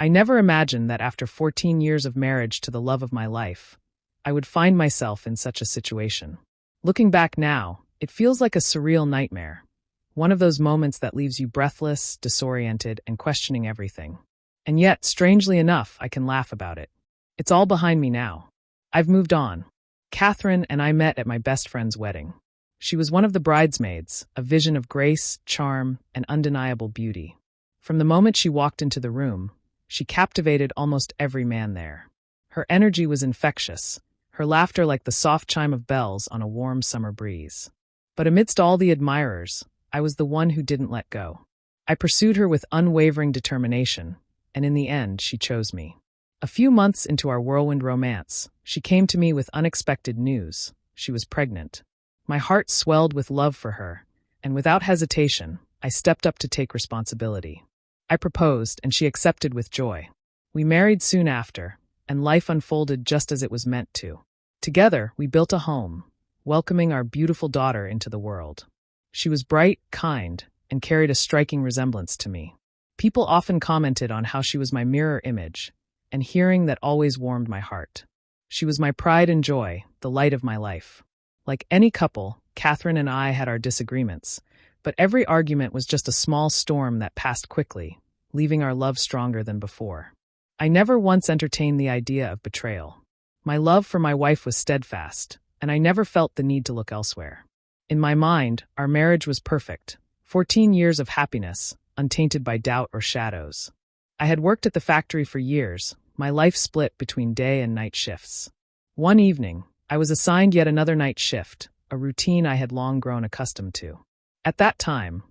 I never imagined that after 14 years of marriage to the love of my life, I would find myself in such a situation. Looking back now, it feels like a surreal nightmare. One of those moments that leaves you breathless, disoriented, and questioning everything. And yet, strangely enough, I can laugh about it. It's all behind me now. I've moved on. Catherine and I met at my best friend's wedding. She was one of the bridesmaids, a vision of grace, charm, and undeniable beauty. From the moment she walked into the room, she captivated almost every man there. Her energy was infectious, her laughter like the soft chime of bells on a warm summer breeze. But amidst all the admirers, I was the one who didn't let go. I pursued her with unwavering determination, and in the end, she chose me. A few months into our whirlwind romance, she came to me with unexpected news. She was pregnant. My heart swelled with love for her, and without hesitation, I stepped up to take responsibility. I proposed, and she accepted with joy. We married soon after, and life unfolded just as it was meant to. Together, we built a home, welcoming our beautiful daughter into the world. She was bright, kind, and carried a striking resemblance to me. People often commented on how she was my mirror image, and hearing that always warmed my heart. She was my pride and joy, the light of my life. Like any couple, Catherine and I had our disagreements, but every argument was just a small storm that passed quickly, leaving our love stronger than before. I never once entertained the idea of betrayal. My love for my wife was steadfast, and I never felt the need to look elsewhere. In my mind, our marriage was perfect, 14 years of happiness, untainted by doubt or shadows. I had worked at the factory for years, my life split between day and night shifts. One evening, I was assigned yet another night shift, a routine I had long grown accustomed to. At that time,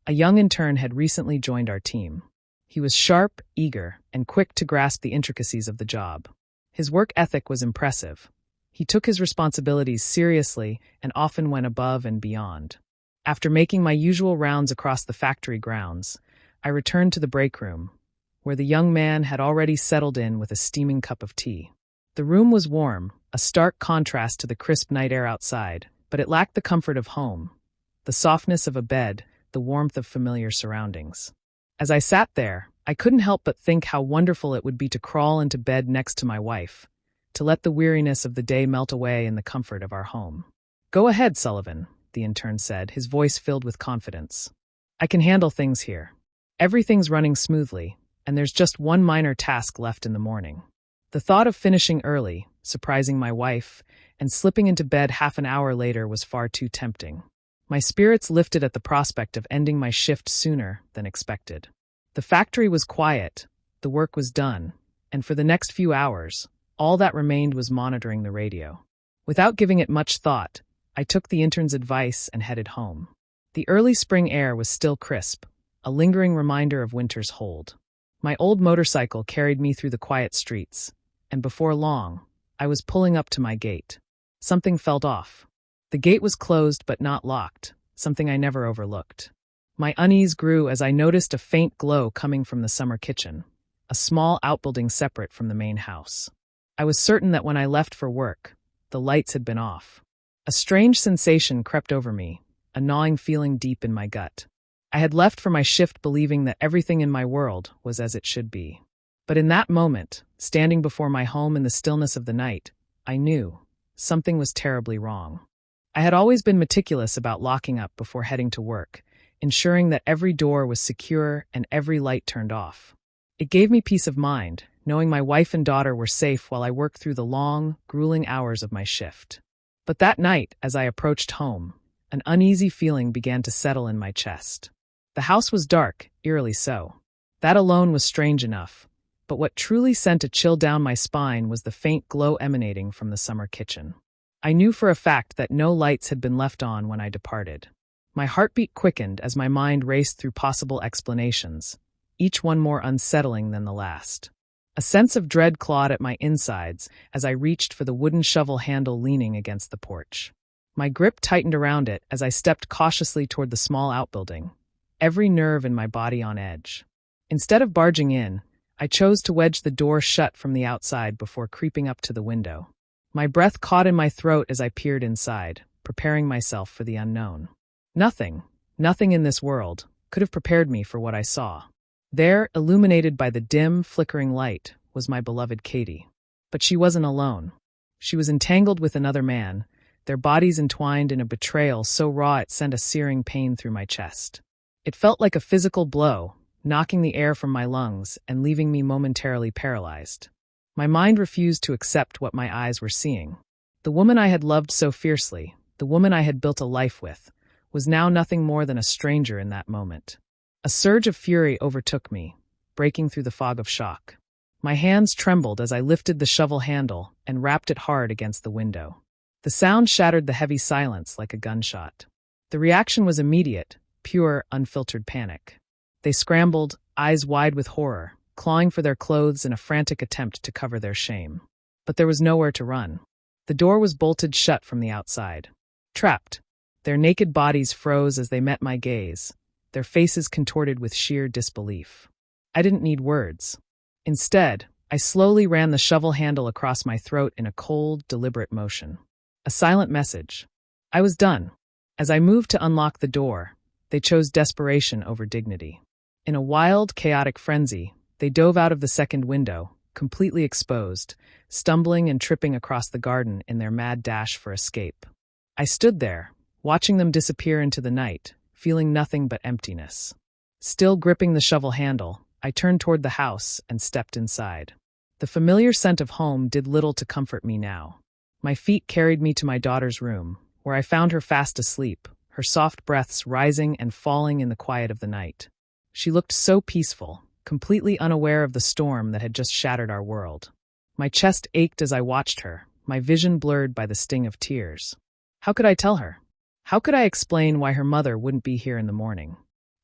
a young intern had recently joined our team. He was sharp, eager, and quick to grasp the intricacies of the job. His work ethic was impressive. He took his responsibilities seriously and often went above and beyond. After making my usual rounds across the factory grounds, I returned to the break room, where the young man had already settled in with a steaming cup of tea. The room was warm, a stark contrast to the crisp night air outside, but it lacked the comfort of home, the softness of a bed, the warmth of familiar surroundings. As I sat there, I couldn't help but think how wonderful it would be to crawl into bed next to my wife, to let the weariness of the day melt away in the comfort of our home. "Go ahead, Sullivan," the intern said, his voice filled with confidence. "I can handle things here. Everything's running smoothly, and there's just one minor task left in the morning." The thought of finishing early, surprising my wife, and slipping into bed half an hour later was far too tempting. My spirits lifted at the prospect of ending my shift sooner than expected. The factory was quiet, the work was done, and for the next few hours, all that remained was monitoring the radio. Without giving it much thought, I took the intern's advice and headed home. The early spring air was still crisp, a lingering reminder of winter's hold. My old motorcycle carried me through the quiet streets, and before long, I was pulling up to my gate. Something felt off. The gate was closed but not locked, something I never overlooked. My unease grew as I noticed a faint glow coming from the summer kitchen, a small outbuilding separate from the main house. I was certain that when I left for work, the lights had been off. A strange sensation crept over me, a gnawing feeling deep in my gut. I had left for my shift believing that everything in my world was as it should be. But in that moment, standing before my home in the stillness of the night, I knew something was terribly wrong. I had always been meticulous about locking up before heading to work, ensuring that every door was secure and every light turned off. It gave me peace of mind, knowing my wife and daughter were safe while I worked through the long, grueling hours of my shift. But that night, as I approached home, an uneasy feeling began to settle in my chest. The house was dark, eerily so. That alone was strange enough, but what truly sent a chill down my spine was the faint glow emanating from the summer kitchen. I knew for a fact that no lights had been left on when I departed. My heartbeat quickened as my mind raced through possible explanations, each one more unsettling than the last. A sense of dread clawed at my insides as I reached for the wooden shovel handle leaning against the porch. My grip tightened around it as I stepped cautiously toward the small outbuilding, every nerve in my body on edge. Instead of barging in, I chose to wedge the door shut from the outside before creeping up to the window. My breath caught in my throat as I peered inside, preparing myself for the unknown. Nothing in this world could have prepared me for what I saw. There, illuminated by the dim, flickering light, was my beloved Katie. But she wasn't alone. She was entangled with another man, their bodies entwined in a betrayal so raw it sent a searing pain through my chest. It felt like a physical blow, knocking the air from my lungs and leaving me momentarily paralyzed. My mind refused to accept what my eyes were seeing. The woman I had loved so fiercely, the woman I had built a life with, was now nothing more than a stranger in that moment. A surge of fury overtook me, breaking through the fog of shock. My hands trembled as I lifted the shovel handle and rapped it hard against the window. The sound shattered the heavy silence like a gunshot. The reaction was immediate, pure, unfiltered panic. They scrambled, eyes wide with horror, clawing for their clothes in a frantic attempt to cover their shame. But there was nowhere to run. The door was bolted shut from the outside. Trapped. Their naked bodies froze as they met my gaze, their faces contorted with sheer disbelief. I didn't need words. Instead, I slowly ran the shovel handle across my throat in a cold, deliberate motion. A silent message. I was done. As I moved to unlock the door, they chose desperation over dignity. In a wild, chaotic frenzy, they dove out of the second window, completely exposed, stumbling and tripping across the garden in their mad dash for escape. I stood there, watching them disappear into the night, feeling nothing but emptiness. Still gripping the shovel handle, I turned toward the house and stepped inside. The familiar scent of home did little to comfort me now. My feet carried me to my daughter's room, where I found her fast asleep, her soft breaths rising and falling in the quiet of the night. She looked so peaceful, completely unaware of the storm that had just shattered our world. My chest ached as I watched her, my vision blurred by the sting of tears. How could I tell her? How could I explain why her mother wouldn't be here in the morning?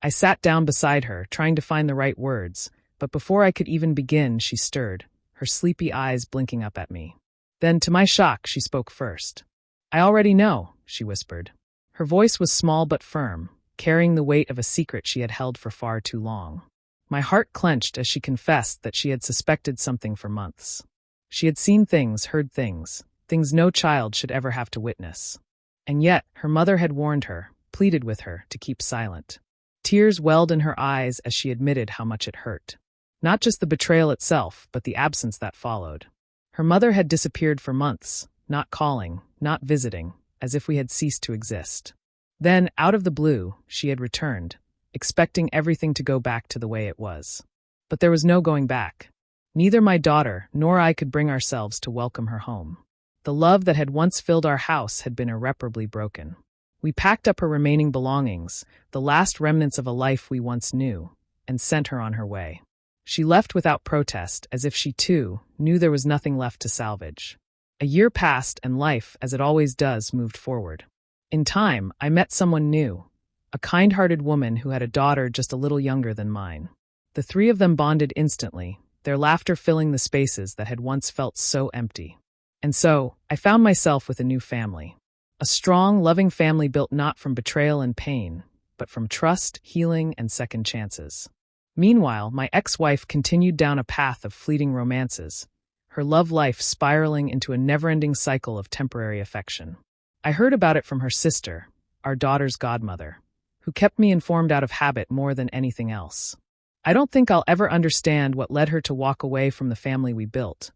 I sat down beside her, trying to find the right words, but before I could even begin, she stirred, her sleepy eyes blinking up at me. Then, to my shock, she spoke first. "I already know," she whispered. Her voice was small but firm, carrying the weight of a secret she had held for far too long. My heart clenched as she confessed that she had suspected something for months. She had seen things, heard things, things no child should ever have to witness. And yet, her mother had warned her, pleaded with her to keep silent. Tears welled in her eyes as she admitted how much it hurt. Not just the betrayal itself, but the absence that followed. Her mother had disappeared for months, not calling, not visiting, as if we had ceased to exist. Then, out of the blue, she had returned, expecting everything to go back to the way it was. But there was no going back. Neither my daughter nor I could bring ourselves to welcome her home. The love that had once filled our house had been irreparably broken. We packed up her remaining belongings, the last remnants of a life we once knew, and sent her on her way. She left without protest, as if she, too, knew there was nothing left to salvage. A year passed, and life, as it always does, moved forward. In time, I met someone new, a kind-hearted woman who had a daughter just a little younger than mine. The three of them bonded instantly, their laughter filling the spaces that had once felt so empty. And so, I found myself with a new family. A strong, loving family built not from betrayal and pain, but from trust, healing, and second chances. Meanwhile, my ex-wife continued down a path of fleeting romances, her love life spiraling into a never-ending cycle of temporary affection. I heard about it from her sister, our daughter's godmother, who kept me informed out of habit more than anything else. I don't think I'll ever understand what led her to walk away from the family we built,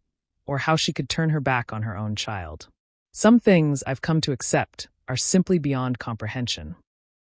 or how she could turn her back on her own child. Some things I've come to accept are simply beyond comprehension.